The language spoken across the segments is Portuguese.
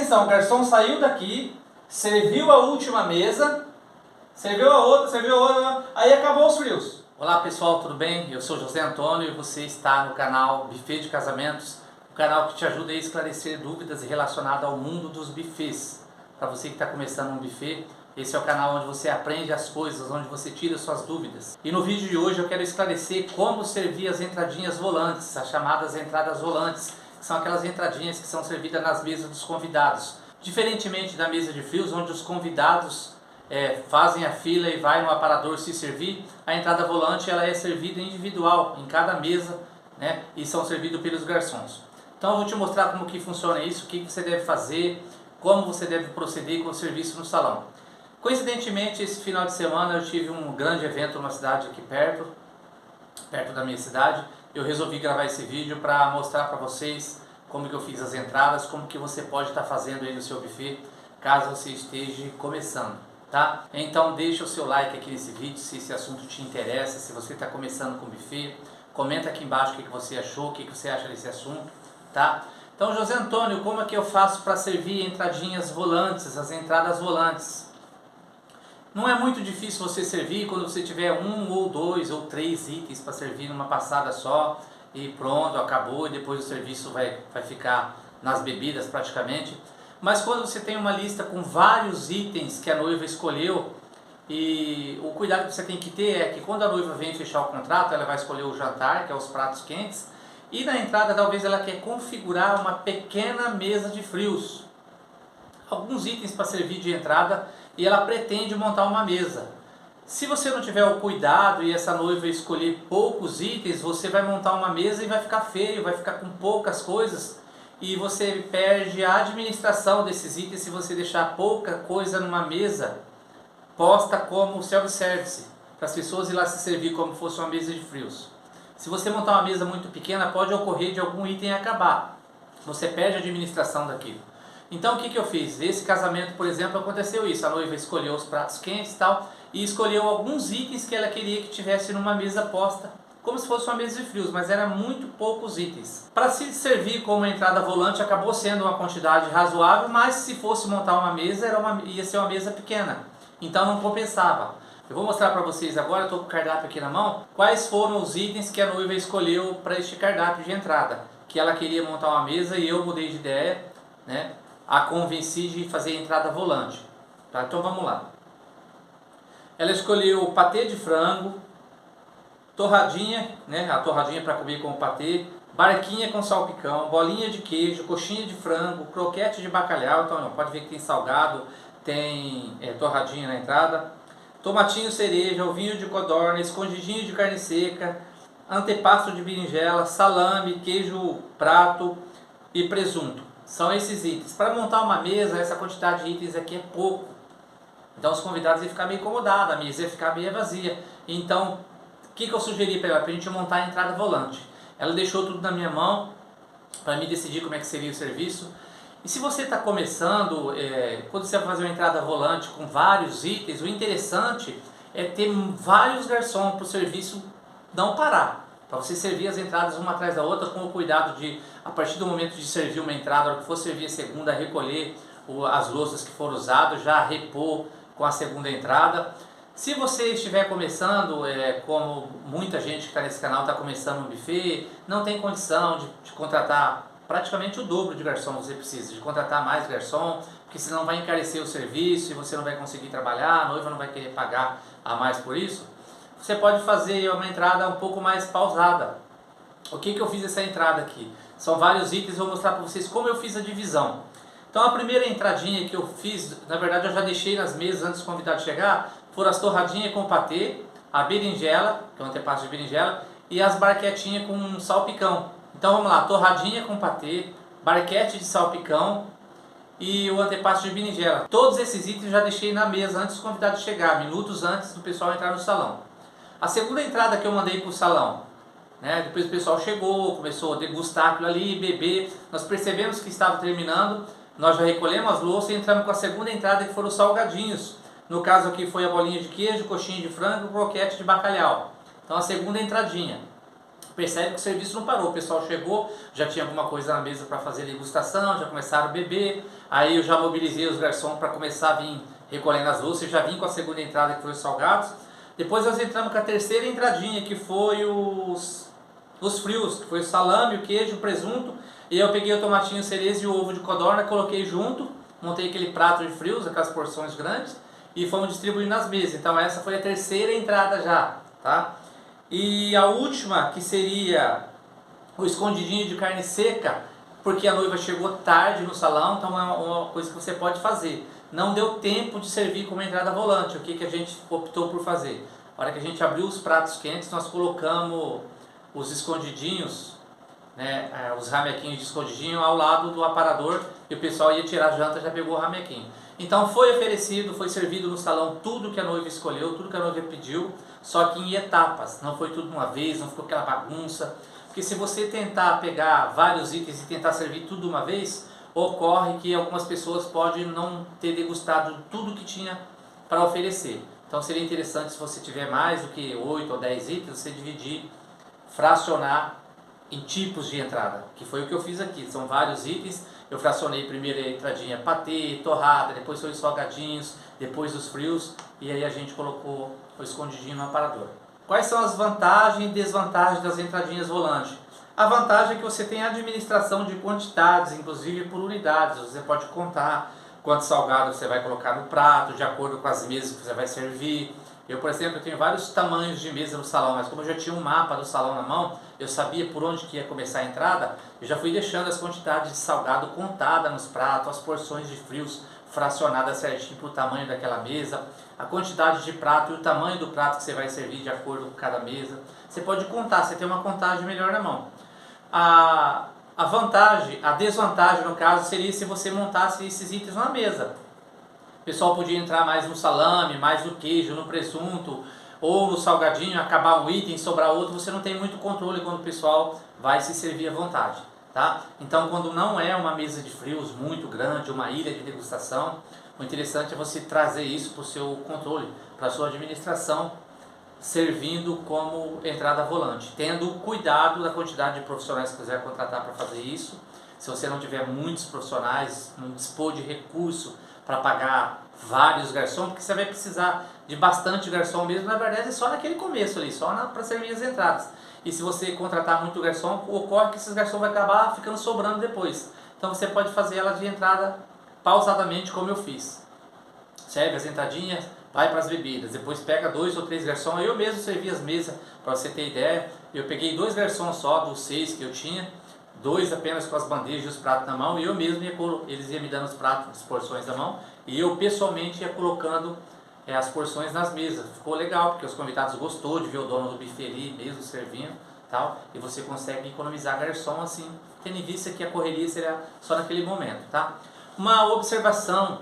atenção, o garçom saiu daqui, serviu a última mesa, serviu a outra, aí acabou os frios. Olá pessoal, tudo bem? Eu sou José Antônio e você está no canal Buffet de Casamentos, o canal que te ajuda a esclarecer dúvidas relacionadas ao mundo dos buffets. Para você que está começando um buffet, esse é o canal onde você aprende as coisas, onde você tira suas dúvidas. E no vídeo de hoje eu quero esclarecer como servir as entradinhas volantes, as chamadas entradas volantes, que são aquelas entradinhas que são servidas nas mesas dos convidados. Diferentemente da mesa de frios, onde os convidados fazem a fila e vai no aparador se servir, a entrada volante ela é servida individual em cada mesa, né, e são servidos pelos garçons. Então eu vou te mostrar como que funciona isso, o que você deve fazer, como você deve proceder com o serviço no salão. Coincidentemente, esse final de semana eu tive um grande evento numa cidade aqui perto da minha cidade. Eu resolvi gravar esse vídeo para mostrar para vocês como que eu fiz as entradas, como que você pode estar fazendo aí no seu buffet, caso você esteja começando, tá? Então deixa o seu like aqui nesse vídeo se esse assunto te interessa, se você está começando com buffet, comenta aqui embaixo o que você achou, o que você acha desse assunto, tá? Então, José Antônio, como é que eu faço para servir entradinhas volantes, as entradas volantes? Não é muito difícil você servir quando você tiver 1 ou 2 ou 3 itens para servir numa passada só e pronto, acabou, e depois o serviço vai ficar nas bebidas praticamente. Mas quando você tem uma lista com vários itens que a noiva escolheu, e o cuidado que você tem que ter é que quando a noiva vem fechar o contrato, ela vai escolher o jantar, que é os pratos quentes, e na entrada talvez ela quer configurar uma pequena mesa de frios. Alguns itens para servir de entrada e ela pretende montar uma mesa. Se você não tiver o cuidado e essa noiva escolher poucos itens, você vai montar uma mesa e vai ficar feio, vai ficar com poucas coisas e você perde a administração desses itens se você deixar pouca coisa numa mesa posta como self-service, para as pessoas ir lá se servir como fosse uma mesa de frios. Se você montar uma mesa muito pequena, pode ocorrer de algum item acabar. Você perde a administração daquilo. Então o que eu fiz? Esse casamento, por exemplo, aconteceu isso. A noiva escolheu os pratos quentes e tal, e escolheu alguns itens que ela queria que tivesse numa mesa posta, como se fosse uma mesa de frios, mas eram muito poucos itens. Para se servir como entrada volante, acabou sendo uma quantidade razoável, mas se fosse montar uma mesa, ia ser uma mesa pequena. Então não compensava. Eu vou mostrar para vocês agora, eu estou com o cardápio aqui na mão, quais foram os itens que a noiva escolheu para este cardápio de entrada. Que ela queria montar uma mesa e eu mudei de ideia, né? A convenci de fazer a entrada volante, tá? Então vamos lá. Ela escolheu patê de frango, torradinha, né? A torradinha para comer com o patê, barquinha com salpicão, bolinha de queijo, coxinha de frango, croquete de bacalhau. Então pode ver que tem salgado, tem torradinha na entrada, tomatinho cereja, ovinho de codorna, escondidinho de carne seca, antepasto de berinjela, salame, queijo prato e presunto. São esses itens. Para montar uma mesa, essa quantidade de itens aqui é pouco. Então os convidados iam ficar meio incomodados, a mesa ia ficar meio vazia. Então, o que eu sugeri para ela? Para a gente montar a entrada volante. Ela deixou tudo na minha mão, para mim decidir como é que seria o serviço. E se você está começando, quando você vai fazer uma entrada volante com vários itens, o interessante é ter vários garçons para o serviço não parar. Para você servir as entradas uma atrás da outra, com o cuidado de, a partir do momento de servir uma entrada, na hora que for servir a segunda, recolher as louças que foram usadas, já repor com a segunda entrada. Se você estiver começando, como muita gente que está nesse canal está começando um buffet, não tem condição de contratar praticamente o dobro de garçom você precisa, de contratar mais garçom, porque senão vai encarecer o serviço e você não vai conseguir trabalhar, a noiva não vai querer pagar a mais por isso. Você pode fazer uma entrada um pouco mais pausada. O que eu fiz essa entrada aqui? São vários itens, vou mostrar para vocês como eu fiz a divisão. Então a primeira entradinha que eu fiz, na verdade eu já deixei nas mesas antes do convidado chegar, foram as torradinhas com patê, a berinjela, que é um antepasto de berinjela, e as barquetinhas com salpicão. Então vamos lá, torradinha com patê, barquete de salpicão e o antepasto de berinjela. Todos esses itens eu já deixei na mesa antes do convidado chegar, minutos antes do pessoal entrar no salão. A segunda entrada que eu mandei para o salão, né, depois o pessoal chegou, começou a degustar aquilo ali, beber, nós percebemos que estava terminando, nós já recolhemos as louças e entramos com a segunda entrada que foram os salgadinhos. No caso aqui foi a bolinha de queijo, coxinha de frango e croquete de bacalhau. Então a segunda entradinha. percebe que o serviço não parou. O pessoal chegou, já tinha alguma coisa na mesa para fazer degustação, já começaram a beber. Aí eu já mobilizei os garçons para começar a vir recolhendo as louças. Eu já vim com a segunda entrada, que foi os salgados. Depois nós entramos com a terceira entradinha, que foi os frios, que foi o salame, o queijo, o presunto. E eu peguei o tomatinho cereja e o ovo de codorna, coloquei junto, montei aquele prato de frios, aquelas porções grandes, e fomos distribuindo nas mesas. Então essa foi a terceira entrada já, tá? E a última, que seria o escondidinho de carne seca, porque a noiva chegou tarde no salão, então é uma coisa que você pode fazer. Não deu tempo de servir como entrada volante. O que a gente optou por fazer? Na hora que a gente abriu os pratos quentes, nós colocamos os escondidinhos, né, os ramequinhos de escondidinho ao lado do aparador, e o pessoal ia tirar a janta, já pegou o ramequinho. Então foi oferecido, foi servido no salão tudo que a noiva escolheu, tudo que a noiva pediu, só que em etapas, não foi tudo de uma vez, não ficou aquela bagunça. Porque se você tentar pegar vários itens e tentar servir tudo de uma vez, ocorre que algumas pessoas podem não ter degustado tudo que tinha para oferecer. Então seria interessante, se você tiver mais do que 8 ou 10 itens, você dividir, fracionar em tipos de entrada, que foi o que eu fiz aqui. São vários itens, eu fracionei primeiro a entradinha patê, torrada, depois foi os salgadinhos, depois os frios, e aí a gente colocou o escondidinho no aparador. Quais são as vantagens e desvantagens das entradinhas volantes? A vantagem é que você tem a administração de quantidades, inclusive por unidades. Você pode contar quanto salgado você vai colocar no prato, de acordo com as mesas que você vai servir. Eu, por exemplo, tenho vários tamanhos de mesa no salão, mas como eu já tinha um mapa do salão na mão, eu sabia por onde que ia começar a entrada, eu já fui deixando as quantidades de salgado contadas nos pratos, as porções de frios fracionadas certinho para o tamanho daquela mesa, a quantidade de prato e o tamanho do prato que você vai servir de acordo com cada mesa. Você pode contar, você tem uma contagem melhor na mão. A vantagem, a desvantagem no caso seria se você montasse esses itens na mesa. O pessoal podia entrar mais no salame, mais no queijo, no presunto, ou no salgadinho, acabar um item, sobrar outro, você não tem muito controle quando o pessoal vai se servir à vontade, tá? Então, quando não é uma mesa de frios muito grande, uma ilha de degustação, o interessante é você trazer isso para o seu controle, para a sua administração, servindo como entrada volante, tendo cuidado da quantidade de profissionais que quiser contratar para fazer isso. Se você não tiver muitos profissionais, não dispor de recurso para pagar vários garçons, porque você vai precisar de bastante garçom mesmo, na verdade é só naquele começo ali, só para servir as entradas. E se você contratar muito garçom, ocorre que esses garçons vão acabar ficando sobrando depois. Então você pode fazer ela de entrada pausadamente, como eu fiz. Serve as entradinhas, vai para as bebidas, depois pega 2 ou 3 garçons. Eu mesmo servi as mesas, para você ter ideia. Eu peguei 2 garçons só dos 6 que eu tinha, 2 apenas com as bandejas e os pratos na mão, e eu mesmo eles iam me dando os pratos, as porções na mão, e eu pessoalmente ia colocando as porções nas mesas. Ficou legal, porque os convidados gostou de ver o dono do buffet ali mesmo servindo, tal, e você consegue economizar garçom assim, tendo em vista que a correria seria só naquele momento, tá? Uma observação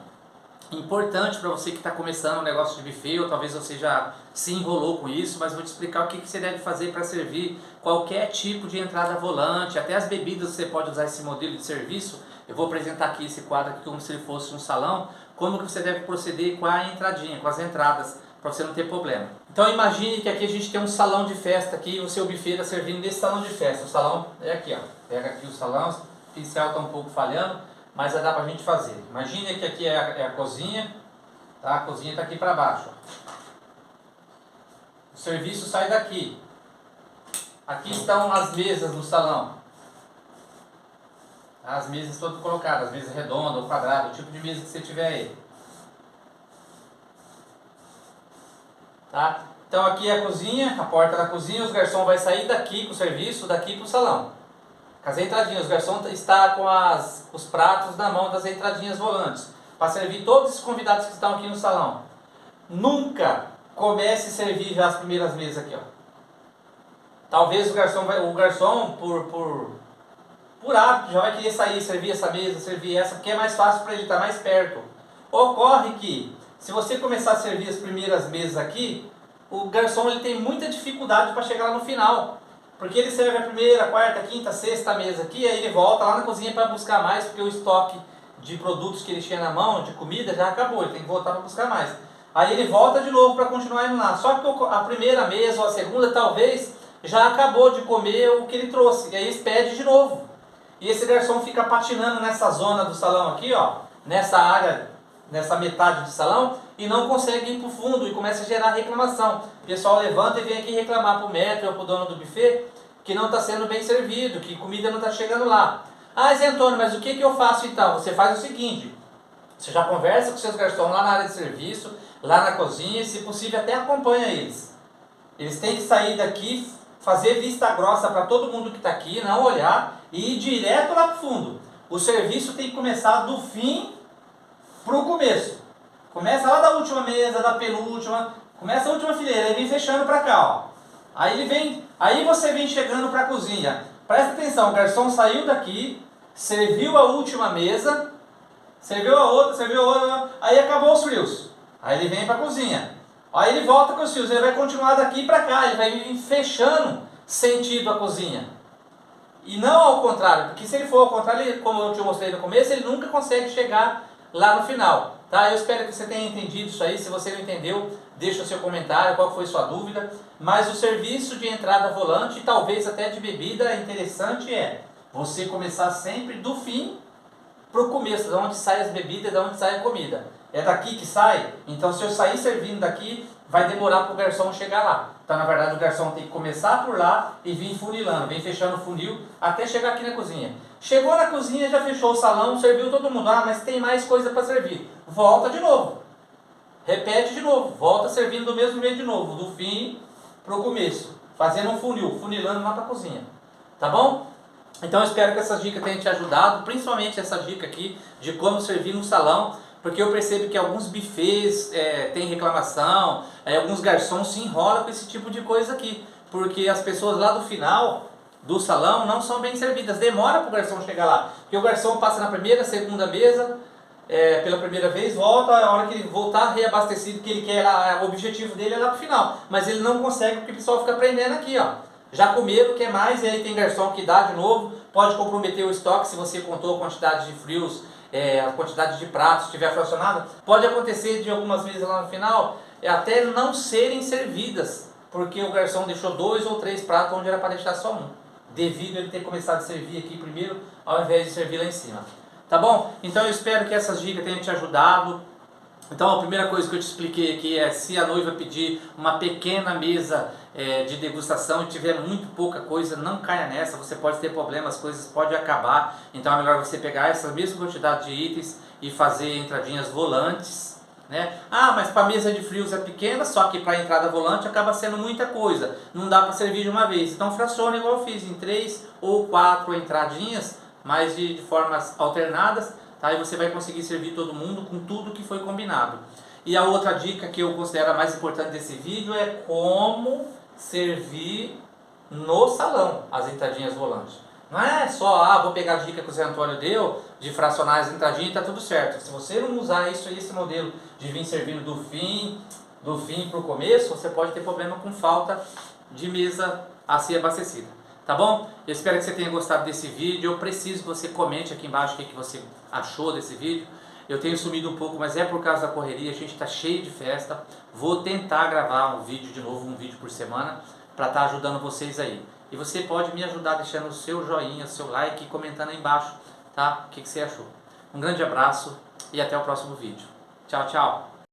importante para você que está começando um negócio de buffet, ou talvez você já se enrolou com isso, mas vou te explicar o que você deve fazer para servir qualquer tipo de entrada volante, até as bebidas você pode usar esse modelo de serviço. Eu vou apresentar aqui esse quadro aqui como se ele fosse um salão, como que você deve proceder com a entradinha, com as entradas, para você não ter problema. Então imagine que aqui a gente tem um salão de festa aqui, o seu buffet está servindo desse salão de festa. O salão é aqui, ó. Pega aqui o salão, o pincel está um pouco falhando, mas vai dar para a gente fazer. Imagine que aqui é a cozinha, tá? A cozinha está aqui para baixo. Ó. O serviço sai daqui. Aqui estão as mesas do salão. As mesas todas colocadas, mesa redonda ou quadrada, o tipo de mesa que você tiver aí. Tá? Então aqui é a cozinha, a porta da cozinha, os garçons vão sair daqui com o serviço, daqui para o salão. Com as entradinhas, os garçons está com os pratos na mão das entradinhas volantes, para servir todos os convidados que estão aqui no salão. Nunca comece a servir já as primeiras mesas aqui, ó. Talvez o garçom por hábito, já vai querer sair, servir essa mesa, servir essa, porque é mais fácil para ele estar mais perto. Ocorre que, se você começar a servir as primeiras mesas aqui, o garçom ele tem muita dificuldade para chegar lá no final. Porque ele serve a primeira, quarta, quinta, sexta mesa aqui, aí ele volta lá na cozinha para buscar mais, porque o estoque de produtos que ele tinha na mão, de comida, já acabou, ele tem que voltar para buscar mais. Aí ele volta de novo para continuar indo lá. Só que a primeira mesa ou a segunda, talvez, já acabou de comer o que ele trouxe, e aí eles pedem de novo. E esse garçom fica patinando nessa zona do salão aqui, ó, nessa área, nessa metade do salão, e não consegue ir para o fundo e começa a gerar reclamação. O pessoal levanta e vem aqui reclamar para o maître ou para o dono do buffet que não está sendo bem servido, que comida não está chegando lá. Ah, Zé Antônio, mas o que eu faço então? Você faz o seguinte, você já conversa com seus garçons lá na área de serviço, lá na cozinha, e se possível até acompanha eles. Eles têm que sair daqui, fazer vista grossa para todo mundo que está aqui, não olhar e ir direto lá para o fundo. O serviço tem que começar do fim para o começo. Começa lá da última mesa, da penúltima, começa a última fileira e vem fechando para cá, ó. Aí você vem chegando para a cozinha. Presta atenção, o garçom saiu daqui, serviu a última mesa, serviu a outra, aí acabou os frios. Aí ele vem para a cozinha. Aí ele volta com os frios, ele vai continuar daqui para cá, ele vai vir fechando sentido a cozinha. E não ao contrário, porque se ele for ao contrário, como eu te mostrei no começo, ele nunca consegue chegar lá no final. Tá? Eu espero que você tenha entendido isso aí. Se você não entendeu, deixa o seu comentário, qual foi sua dúvida. Mas o serviço de entrada volante, e talvez até de bebida, interessante é você começar sempre do fim para o começo, de onde saem as bebidas, de onde sai a comida. É daqui que sai? Então se eu sair servindo daqui, vai demorar para o garçom chegar lá. Então na verdade o garçom tem que começar por lá e vir funilando, vem fechando o funil até chegar aqui na cozinha. Chegou na cozinha, já fechou o salão, serviu todo mundo. Ah, mas tem mais coisa para servir. Volta de novo. Repete de novo. Volta servindo do mesmo jeito de novo. Do fim para o começo. Fazendo um funil, funilando lá para a cozinha. Tá bom? Então eu espero que essas dicas tenham te ajudado. Principalmente essa dica aqui de como servir no salão. Porque eu percebo que alguns buffets têm reclamação. Alguns garçons se enrolam com esse tipo de coisa aqui. Porque as pessoas lá do final do salão não são bem servidas, demora para o garçom chegar lá, porque o garçom passa na primeira, segunda mesa, pela primeira vez, volta, a hora que ele voltar reabastecido, que ele quer, o objetivo dele é lá para o final, mas ele não consegue porque o pessoal fica prendendo aqui, ó, já comeram, quer mais, e aí tem garçom que dá de novo, pode comprometer o estoque se você contou a quantidade de frios, a quantidade de pratos estiver fracionada, pode acontecer de algumas vezes lá no final, até não serem servidas, porque o garçom deixou 2 ou 3 pratos onde era para deixar só um, devido a ele ter começado a servir aqui primeiro, ao invés de servir lá em cima. Tá bom? Então eu espero que essas dicas tenham te ajudado. Então a primeira coisa que eu te expliquei aqui é, se a noiva pedir uma pequena mesa de degustação e tiver muito pouca coisa, não caia nessa, você pode ter problemas, as coisas podem acabar. Então é melhor você pegar essa mesma quantidade de itens e fazer entradinhas volantes. Né? Ah, mas para mesa de frios é pequena, só que para entrada volante acaba sendo muita coisa, não dá para servir de uma vez, então fraciona igual eu fiz, em 3 ou 4 entradinhas, mas de formas alternadas, tá? E você vai conseguir servir todo mundo com tudo que foi combinado. E a outra dica que eu considero a mais importante desse vídeo é como servir no salão as entradinhas volantes. Não é só, vou pegar a dica que o Zé Antônio deu, de fracionar as entradinhas e está tudo certo. Se você não usar esse modelo de vir servindo do fim para o começo, você pode ter problema com falta de mesa a ser abastecida. Tá bom? Eu espero que você tenha gostado desse vídeo. Eu preciso que você comente aqui embaixo o que você achou desse vídeo. Eu tenho sumido um pouco, mas é por causa da correria, a gente está cheio de festa. Vou tentar gravar um vídeo de novo, um vídeo por semana, para estar ajudando vocês aí. E você pode me ajudar deixando o seu joinha, seu like e comentando aí embaixo, tá? O que você achou. Um grande abraço e até o próximo vídeo. Tchau, tchau!